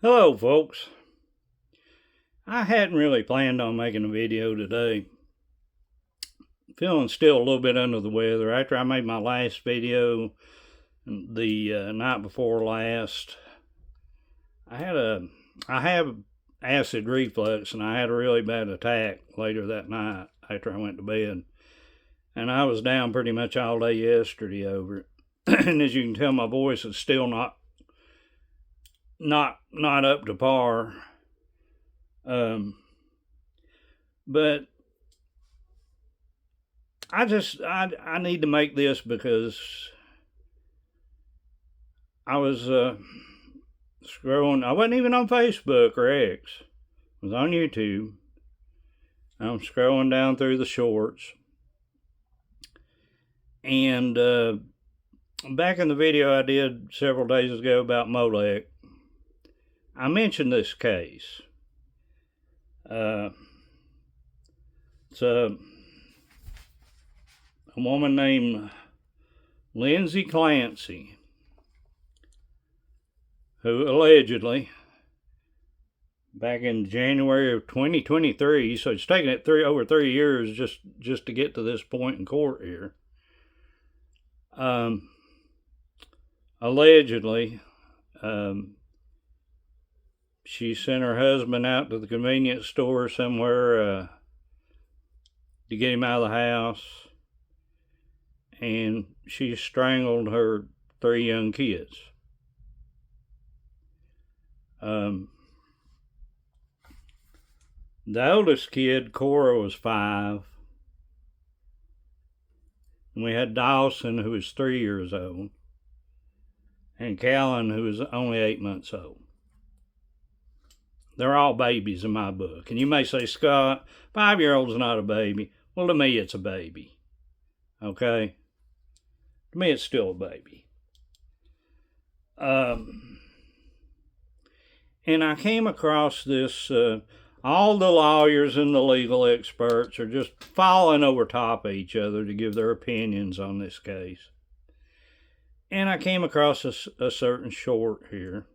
Hello folks. I hadn't really planned on making a video today. Feeling still a little bit under the weather. After I made my last video the night before last, I have acid reflux, and I had a really bad attack later that night after I went to bed. And I was down pretty much all day yesterday over it. And as you can tell, my voice is still not up to par. But I need to make this because I was scrolling. I wasn't even on Facebook or X. I was on YouTube. I'm scrolling down through the shorts. And back in the video I did several days ago about Molech, I mentioned this case. It's a woman named Lindsay Clancy, who allegedly, back in January of 2023, so it's taken it over 3 years just to get to this point in court here. Allegedly, she sent her husband out to the convenience store somewhere to get him out of the house, and she strangled her 3 young kids. The oldest kid, Cora, was 5. And we had Dawson, who was 3 years old, and Callan, who was only 8 months old. They're all babies in my book. And you may say, Scott, 5-year-old's not a baby. Well, to me, it's a baby. Okay? To me, it's still a baby. And I came across this, all the lawyers and the legal experts are just falling over top of each other to give their opinions on this case. And I came across a certain short here.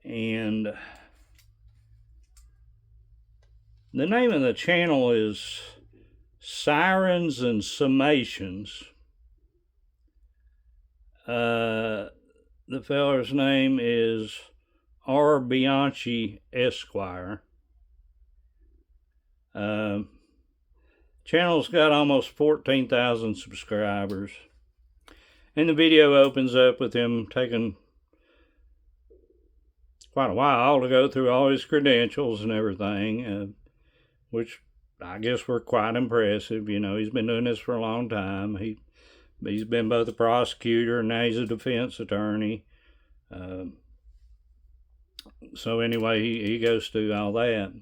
And the name of the channel is Sirens and Summations. The feller's name is R. Bianchi Esquire. Channel's got almost 14,000 subscribers. And the video opens up with him taking quite a while to go through all his credentials and everything, which I guess were quite impressive. You know, he's been doing this for a long time. He's been both a prosecutor and now he's a defense attorney. So anyway, he goes through all that.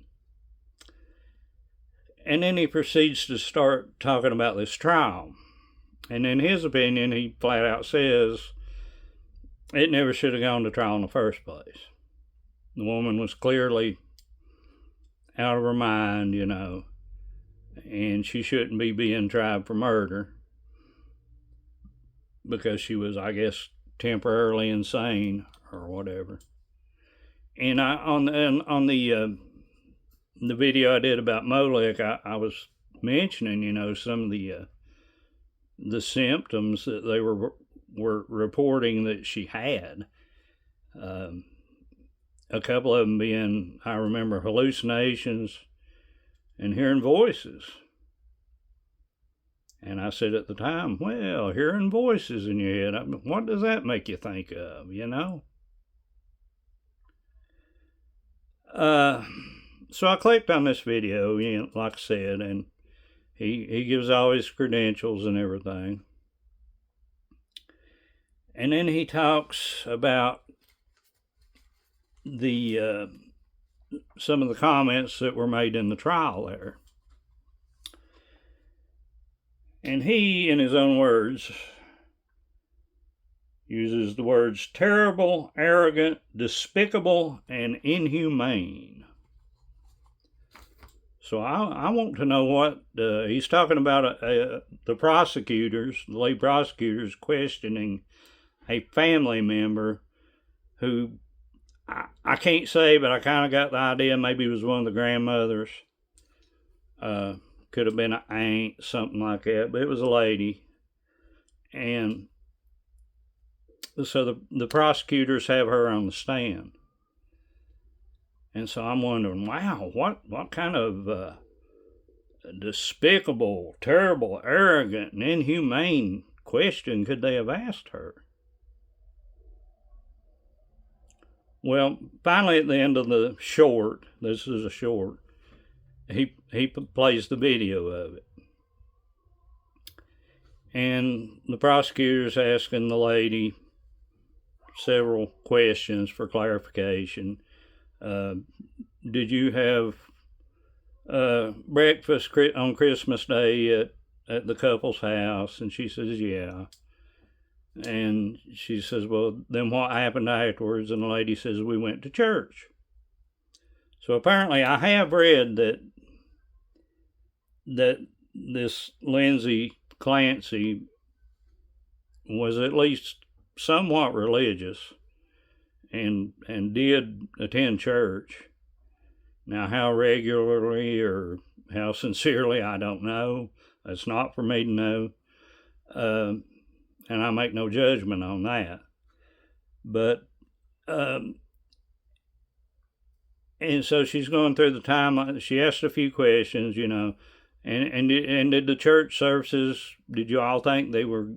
And then he proceeds to start talking about this trial. And in his opinion, he flat out says it never should have gone to trial in the first place. The woman was clearly out of her mind, you know, and she shouldn't be being tried for murder because she was, I guess, temporarily insane or whatever. And on the video I did about Molech, I was mentioning, you know, some of the symptoms that they were reporting that she had. A couple of them being, I remember, hallucinations and hearing voices. And I said at the time, well, hearing voices in your head, what does that make you think of, you know? So I clicked on this video, you know, like I said, and he gives all his credentials and everything. And then he talks about the some of the comments that were made in the trial there. And he, in his own words, uses the words terrible, arrogant, despicable, and inhumane. So I want to know what he's talking about. The prosecutors, the lead prosecutors, questioning a family member who I can't say, but I kind of got the idea maybe it was one of the grandmothers. Could have been an aunt, something like that, but it was a lady. And so the prosecutors have her on the stand. And so I'm wondering, wow, what kind of despicable, terrible, arrogant, and inhumane question could they have asked her? Well, finally at the end of the short, this is a short, he plays the video of it. And the prosecutor's asking the lady several questions for clarification. Did you have breakfast on Christmas Day at the couple's house? And she says, yeah. And she says, well, then what happened afterwards? And the lady says, we went to church. So apparently I have read that this Lindsay Clancy was at least somewhat religious and did attend church. Now, how regularly or how sincerely, I don't know. That's not for me to know. And I make no judgment on that. But, and so she's going through the time, she asked a few questions, you know, and did the church services, did you all think they were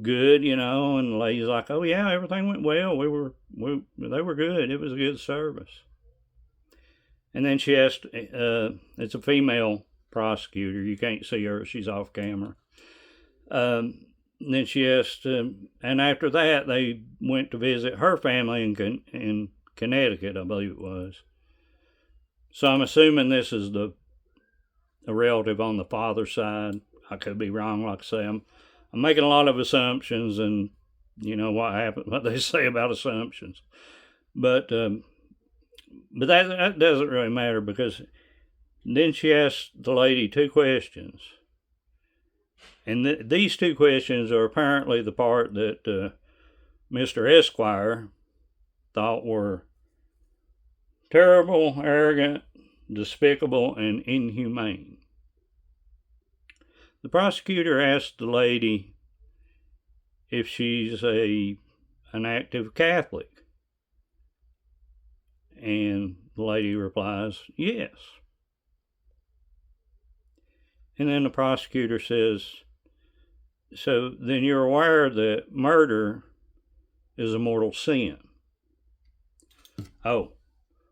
good, you know? And the lady's like, oh yeah, everything went well. They were good. It was a good service. And then she asked, it's a female prosecutor. You can't see her. She's off camera. And then she asked, and after that, they went to visit her family in Connecticut, I believe it was. So I'm assuming this is a relative on the father's side. I could be wrong, like I say. I'm making a lot of assumptions, and you know what they say about assumptions. But that doesn't really matter, because then she asked the lady two questions. And these two questions are apparently the part that Mr. Esquire thought were terrible, arrogant, despicable, and inhumane. The prosecutor asked the lady if she's an active Catholic. And the lady replies, yes. And then the prosecutor says, so then you're aware that murder is a mortal sin. Oh,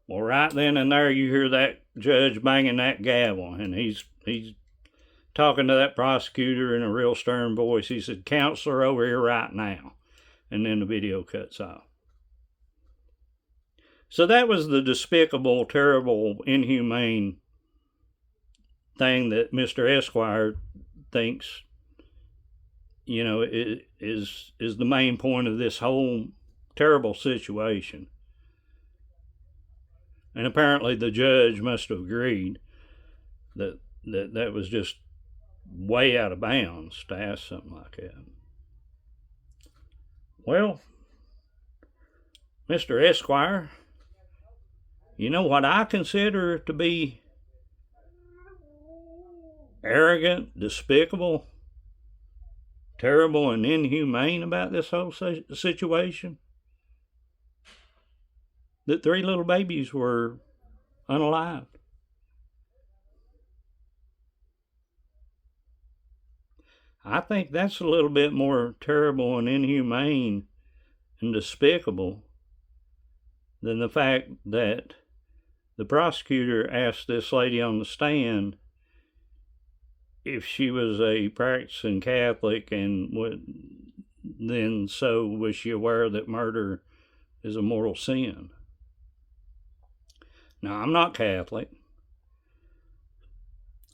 well, right then and there you hear that judge banging that gavel, and he's talking to that prosecutor in a real stern voice. He said, counselor, over here right now. And then the video cuts off. So that was the despicable, terrible, inhumane thing that Mr. Esquire thinks, you know, is the main point of this whole terrible situation. And apparently the judge must have agreed that was just way out of bounds to ask something like that. Well, Mr. Esquire, you know what I consider to be arrogant, despicable, terrible, and inhumane about this whole situation? That 3 little babies were unalived. I think that's a little bit more terrible and inhumane and despicable than the fact that the prosecutor asked this lady on the stand if she was a practicing Catholic, and then so was she aware that murder is a mortal sin. Now, I'm not Catholic.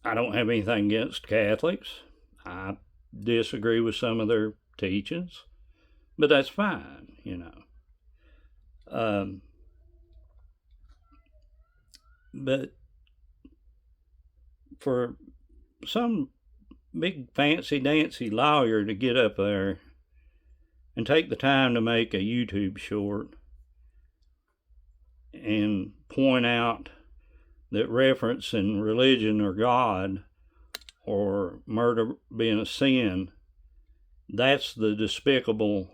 I don't have anything against Catholics. I disagree with some of their teachings, but that's fine, you know. But for some big fancy dancy lawyer to get up there and take the time to make a YouTube short and point out that reference in religion or God or murder being a sin, that's the despicable,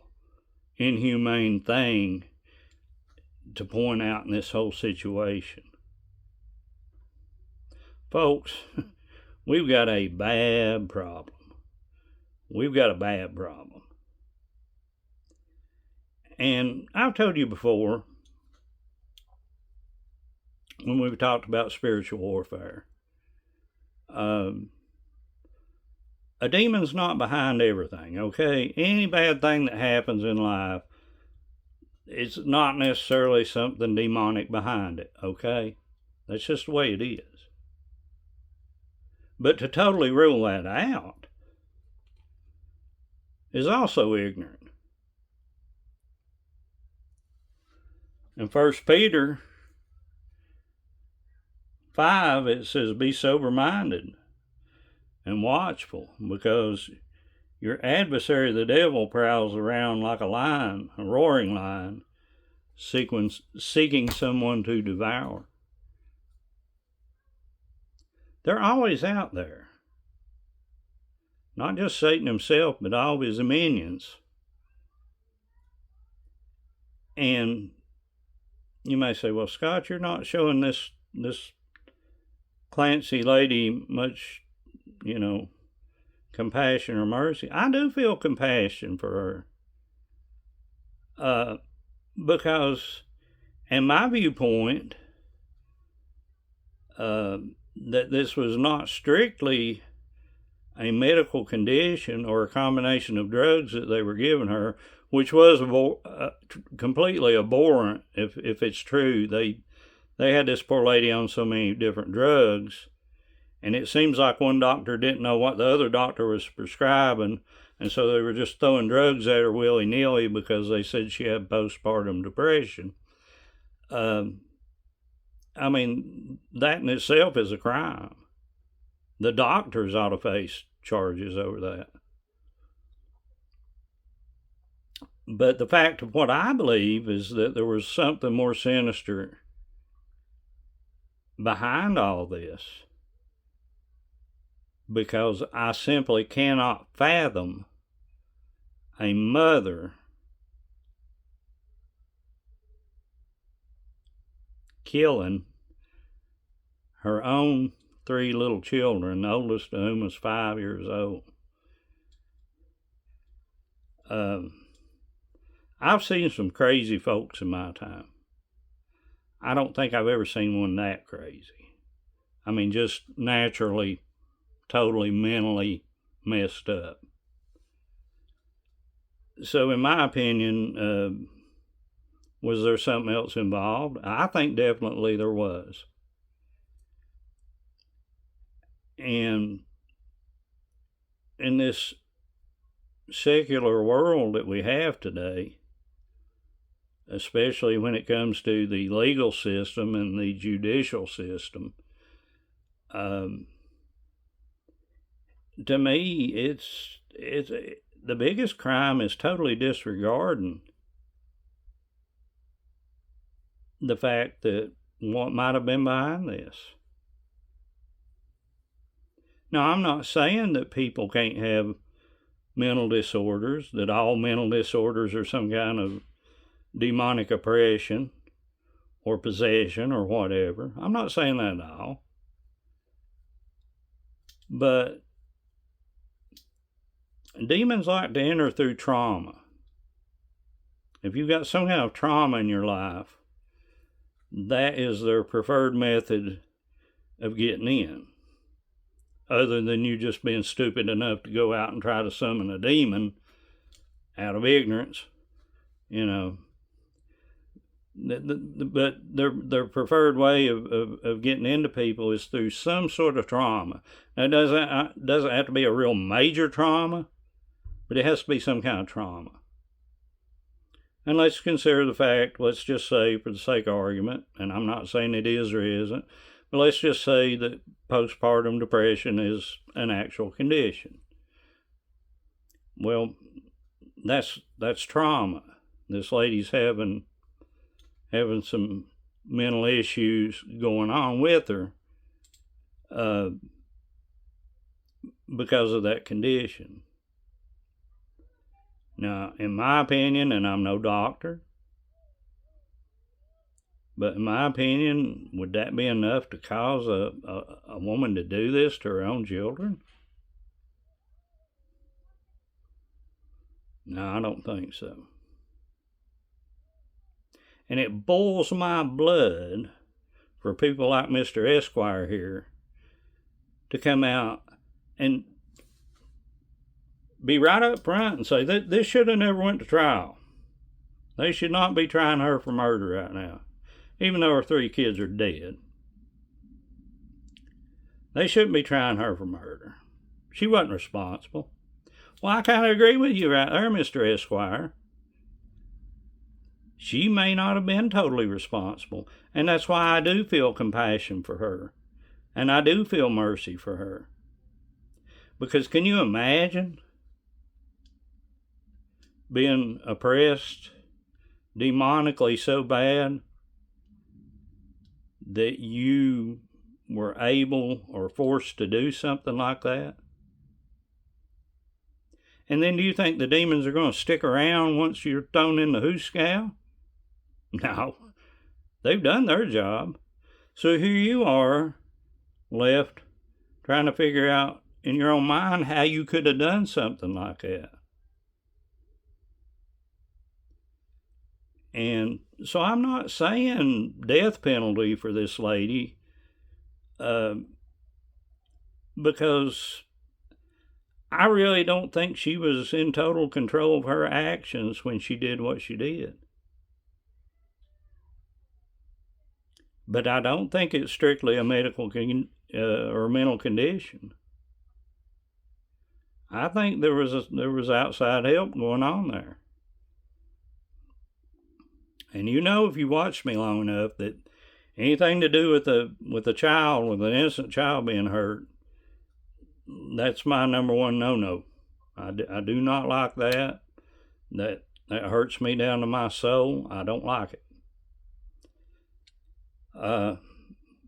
inhumane thing to point out in this whole situation. Folks, we've got a bad problem. We've got a bad problem. And I've told you before, when we've talked about spiritual warfare, a demon's not behind everything, okay? Any bad thing that happens in life, it's not necessarily something demonic behind it, okay? That's just the way it is. But to totally rule that out is also ignorant. In 1 Peter 5, it says, be sober-minded and watchful, because your adversary, the devil, prowls around like a lion, a roaring lion, seeking someone to devour. They're always out there. Not just Satan himself, but all of his minions. And you may say, well, Scott, you're not showing this Clancy lady much, compassion or mercy. I do feel compassion for her. Because, in my viewpoint, that this was not strictly a medical condition or a combination of drugs that they were giving her, which was completely abhorrent. If it's true, they had this poor lady on so many different drugs, and it seems like one doctor didn't know what the other doctor was prescribing, and so they were just throwing drugs at her willy-nilly because they said she had postpartum depression. I mean, that in itself is a crime. The doctors ought to face charges over that. But the fact of what I believe is that there was something more sinister behind all this, because I simply cannot fathom a mother killing her own 3 little children, the oldest of whom was 5 years old. I've seen some crazy folks in my time. I don't think I've ever seen one that crazy. I mean, just naturally, totally mentally messed up. So in my opinion, was there something else involved? I think definitely there was. And in this secular world that we have today, especially when it comes to the legal system and the judicial system, to me, it's the biggest crime is totally disregarding the fact that what might have been behind this. Now, I'm not saying that people can't have mental disorders, that all mental disorders are some kind of demonic oppression or possession or whatever. I'm not saying that at all. But demons like to enter through trauma. If you've got some kind of trauma in your life, that is their preferred method of getting in. Other than you just being stupid enough to go out and try to summon a demon out of ignorance, But their preferred way of getting into people is through some sort of trauma. Now, it doesn't have to be a real major trauma, but it has to be some kind of trauma. And let's consider the fact, let's just say, for the sake of argument, and I'm not saying it is or isn't, but let's just say that postpartum depression is an actual condition. Well, that's trauma. This lady's having some mental issues going on with her because of that condition. Now, in my opinion, and I'm no doctor, but in my opinion, would that be enough to cause a woman to do this to her own children? No, I don't think so. And it boils my blood for people like Mr. Esquire here to come out and be right up front and say that this should have never went to trial. They should not be trying her for murder right now, even though her 3 kids are dead. They shouldn't be trying her for murder. She wasn't responsible. Well, I kind of agree with you right there, Mr. Esquire. She may not have been totally responsible, and that's why I do feel compassion for her, and I do feel mercy for her. Because can you imagine being oppressed demonically so bad that you were able or forced to do something like that? And then do you think the demons are going to stick around once you're thrown in the hoosgow? No. They've done their job. So here you are, left trying to figure out in your own mind how you could have done something like that. And so I'm not saying death penalty for this lady, because I really don't think she was in total control of her actions when she did what she did. But I don't think it's strictly a medical or mental condition. I think there was outside help going on there. And you know, if you watched me long enough, that anything to do with a child, with an innocent child being hurt, that's my number one no-no. I do not like that. That hurts me down to my soul. I don't like it.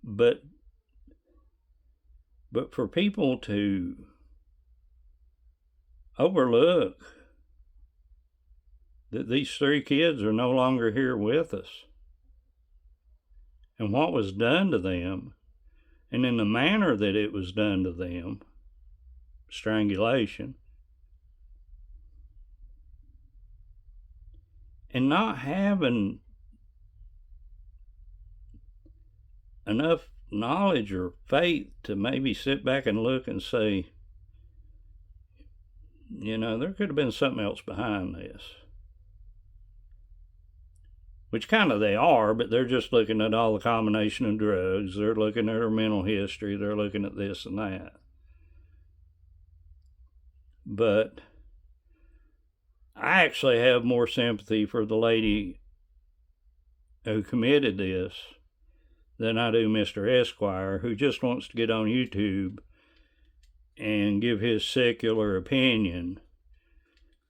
But for people to overlook that these 3 kids are no longer here with us, and what was done to them, and in the manner that it was done to them, strangulation, and not having enough knowledge or faith to maybe sit back and look and say, you know, there could have been something else behind this. Which kind of they are, but they're just looking at all the combination of drugs. They're looking at her mental history. They're looking at this and that. But I actually have more sympathy for the lady who committed this than I do Mr. Esquire, who just wants to get on YouTube and give his secular opinion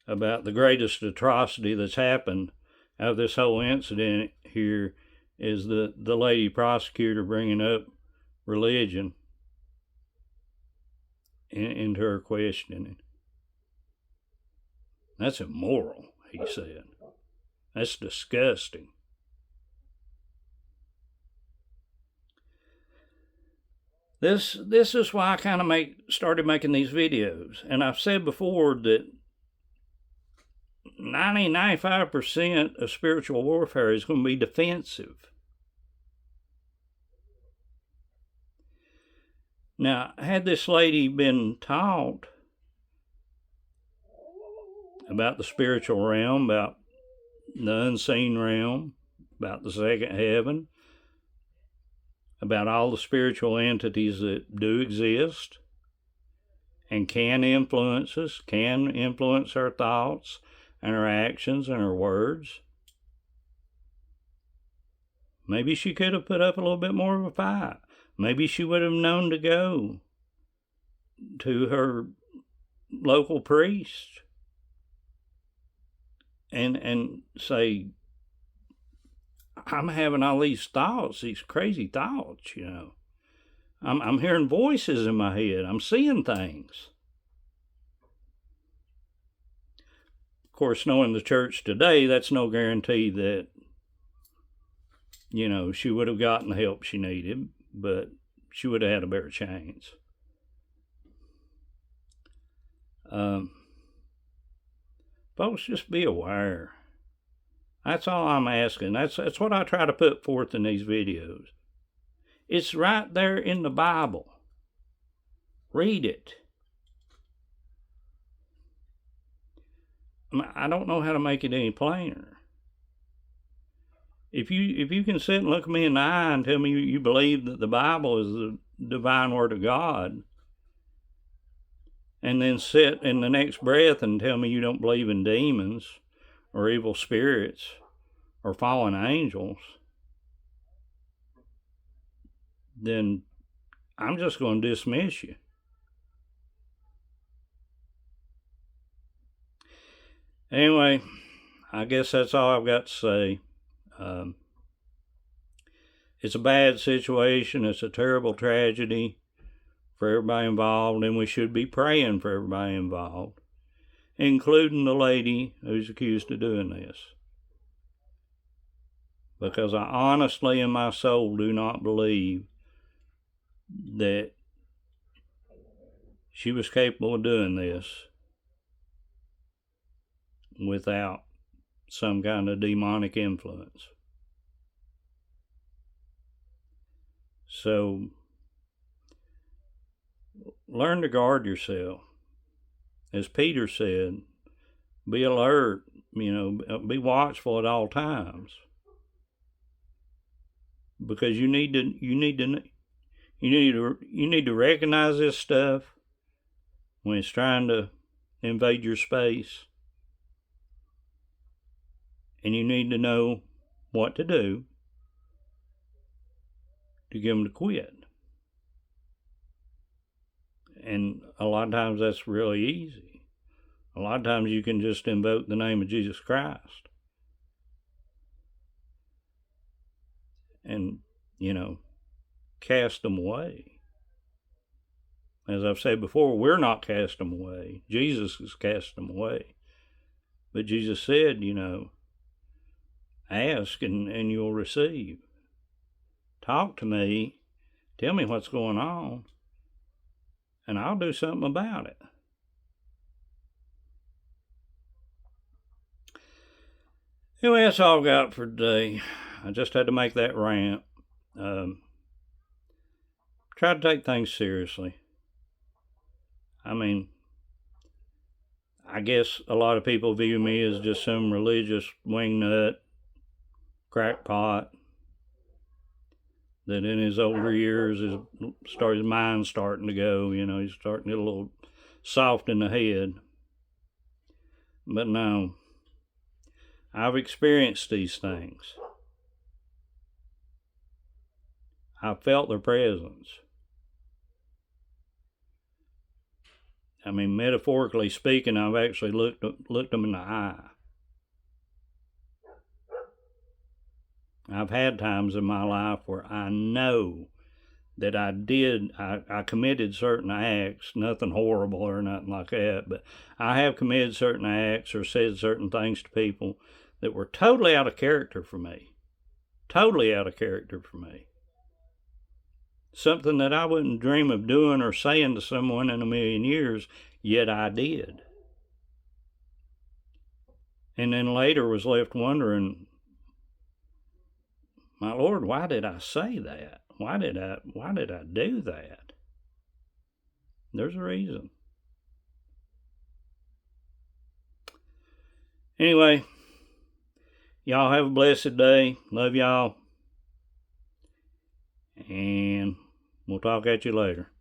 about the greatest atrocity that's happened out of this whole incident here is the lady prosecutor bringing up religion into her questioning. That's immoral, he said. That's disgusting. This is why I kind of started making these videos. And I've said before that 95% of spiritual warfare is going to be defensive. Now, had this lady been taught about the spiritual realm, about the unseen realm, about the second heaven, about all the spiritual entities that do exist and can influence us, can influence our thoughts and our actions and our words, maybe she could have put up a little bit more of a fight. Maybe she would have known to go to her local priest and say, I'm having all these thoughts, these crazy thoughts, I'm hearing voices in my head. I'm seeing things. Of course, knowing the church today, that's no guarantee that, she would have gotten the help she needed, but she would have had a better chance. Folks, just be aware. That's all I'm asking. That's what I try to put forth in these videos. It's right there in the Bible. Read it. I don't know how to make it any plainer. If you can sit and look me in the eye and tell me you believe that the Bible is the divine word of God, and then sit in the next breath and tell me you don't believe in demons or evil spirits or fallen angels, then I'm just going to dismiss you. Anyway, I guess that's all I've got to say. It's a bad situation. It's a terrible tragedy for everybody involved, and we should be praying for everybody involved, including the lady who's accused of doing this. Because I honestly in my soul do not believe that she was capable of doing this without some kind of demonic influence. So, learn to guard yourself. As Peter said, be alert, be watchful at all times. Because you need to recognize this stuff when it's trying to invade your space. And you need to know what to do to get them to quit. And a lot of times that's really easy. A lot of times you can just invoke the name of Jesus Christ. And, cast them away. As I've said before, we're not casting them away. Jesus has cast them away. But Jesus said, ask and you'll receive. Talk to me. Tell me what's going on. And I'll do something about it. Anyway, that's all I've got for today. I just had to make that rant. Try to take things seriously. I guess a lot of people view me as just some religious wingnut, crackpot, that in his older years his mind's starting to go, he's starting to get a little soft in the head. But no, I've experienced these things. I've felt their presence. Metaphorically speaking, I've actually looked them in the eye. I've had times in my life where I know that I committed certain acts, nothing horrible or nothing like that, but I have committed certain acts or said certain things to people that were totally out of character for me. Totally out of character for me. Something that I wouldn't dream of doing or saying to someone in a million years, yet I did. And then later was left wondering, my Lord, why did I say that? Why did I do that? There's a reason. Anyway, y'all have a blessed day. Love y'all. And we'll talk at you later.